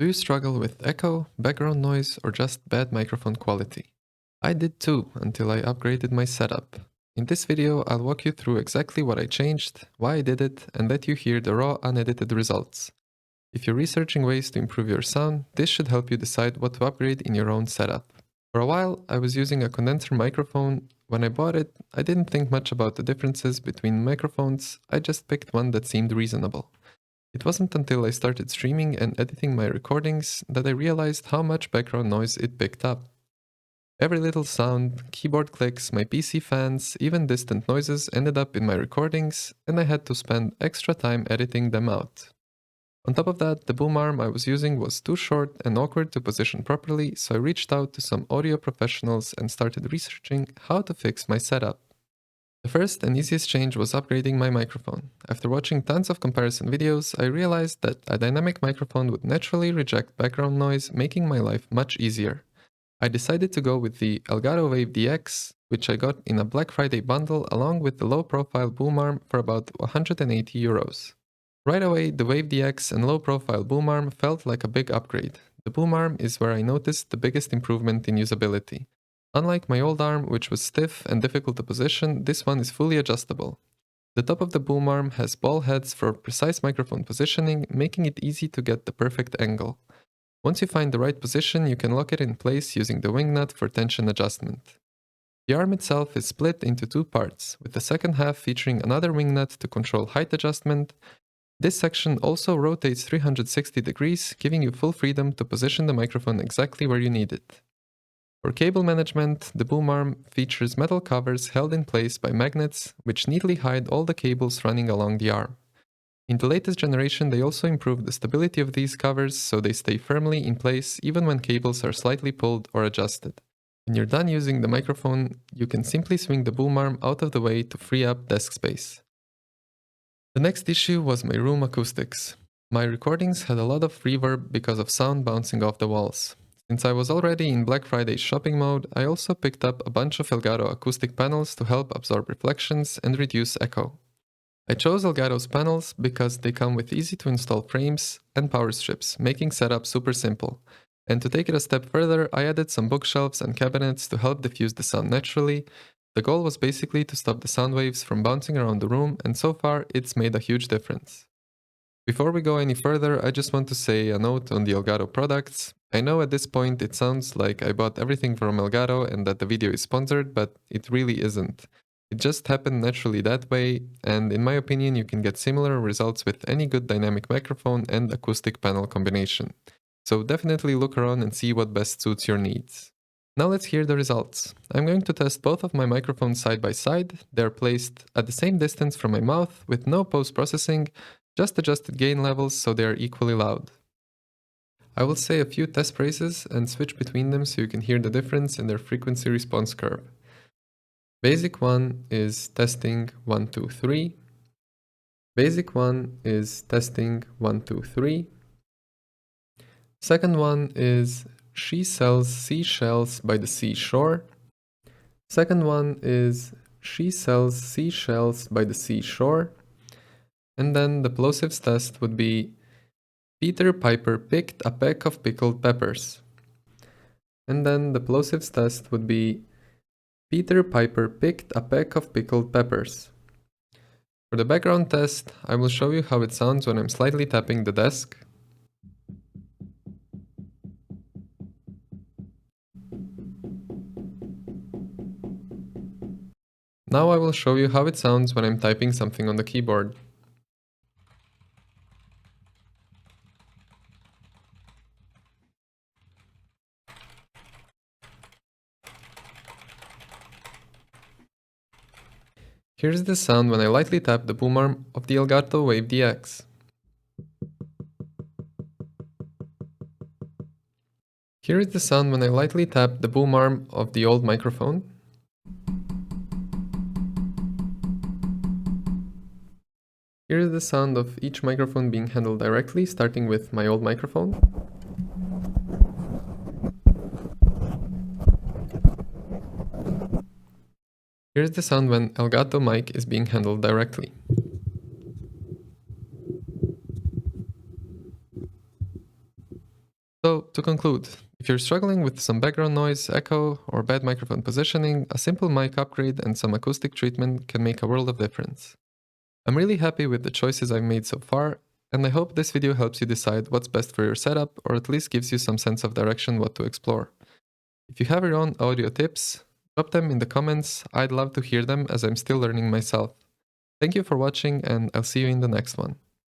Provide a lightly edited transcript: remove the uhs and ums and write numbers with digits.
Do you struggle with echo, background noise, or just bad microphone quality? I did too, until I upgraded my setup. In this video, I'll walk you through exactly what I changed, why I did it, and let you hear the raw, unedited results. If you're researching ways to improve your sound, this should help you decide what to upgrade in your own setup. For a while, I was using a condenser microphone. When I bought it, I didn't think much about the differences between microphones, I just picked one that seemed reasonable. It wasn't until I started streaming and editing my recordings that I realized how much background noise it picked up. Every little sound, keyboard clicks, my PC fans, even distant noises ended up in my recordings, and I had to spend extra time editing them out. On top of that, the boom arm I was using was too short and awkward to position properly, so I reached out to some audio professionals and started researching how to fix my setup. The first and easiest change was upgrading my microphone. After watching tons of comparison videos, I realized that a dynamic microphone would naturally reject background noise, making my life much easier. I decided to go with the Elgato Wave DX, which I got in a Black Friday bundle along with the low-profile boom arm for about 180 euros. Right away, the Wave DX and low-profile boom arm felt like a big upgrade. The boom arm is where I noticed the biggest improvement in usability. Unlike my old arm, which was stiff and difficult to position, this one is fully adjustable. The top of the boom arm has ball heads for precise microphone positioning, making it easy to get the perfect angle. Once you find the right position, you can lock it in place using the wing nut for tension adjustment. The arm itself is split into two parts, with the second half featuring another wing nut to control height adjustment. This section also rotates 360 degrees, giving you full freedom to position the microphone exactly where you need it. For cable management, the boom arm features metal covers held in place by magnets, which neatly hide all the cables running along the arm. In the latest generation, they also improved the stability of these covers so they stay firmly in place even when cables are slightly pulled or adjusted. When you're done using the microphone, you can simply swing the boom arm out of the way to free up desk space. The next issue was my room acoustics. My recordings had a lot of reverb because of sound bouncing off the walls. Since I was already in Black Friday shopping mode, I also picked up a bunch of Elgato acoustic panels to help absorb reflections and reduce echo. I chose Elgato's panels because they come with easy to install frames and power strips, making setup super simple. And to take it a step further, I added some bookshelves and cabinets to help diffuse the sound naturally. The goal was basically to stop the sound waves from bouncing around the room, and so far it's made a huge difference. Before we go any further, I just want to say a note on the Elgato products. I know at this point it sounds like I bought everything from Elgato and that the video is sponsored, but it really isn't. It just happened naturally that way, and in my opinion you can get similar results with any good dynamic microphone and acoustic panel combination. So definitely look around and see what best suits your needs. Now let's hear the results. I'm going to test both of my microphones side by side. They're placed at the same distance from my mouth with no post-processing, just adjusted gain levels so they are equally loud. I will say a few test phrases and switch between them so you can hear the difference in their frequency response curve. Basic 1 is testing 1, 2, 3. Basic 1 is testing 1, 2, 3. Second one is she sells seashells by the seashore. Second one is she sells seashells by the seashore. And then the plosives test would be Peter Piper picked a peck of pickled peppers. And then the plosives test would be Peter Piper picked a peck of pickled peppers. For the background test, I will show you how it sounds when I'm slightly tapping the desk. Now I will show you how it sounds when I'm typing something on the keyboard. Here's the sound when I lightly tap the boom arm of the Elgato Wave DX. Here is the sound when I lightly tap the boom arm of the old microphone. Here is the sound of each microphone being handled directly, starting with my old microphone. Here's the sound when Elgato mic is being handled directly. So, to conclude, if you're struggling with some background noise, echo, or bad microphone positioning, a simple mic upgrade and some acoustic treatment can make a world of difference. I'm really happy with the choices I've made so far, and I hope this video helps you decide what's best for your setup, or at least gives you some sense of direction what to explore. If you have your own audio tips, drop them in the comments. I'd love to hear them as I'm still learning myself. Thank you for watching, and I'll see you in the next one.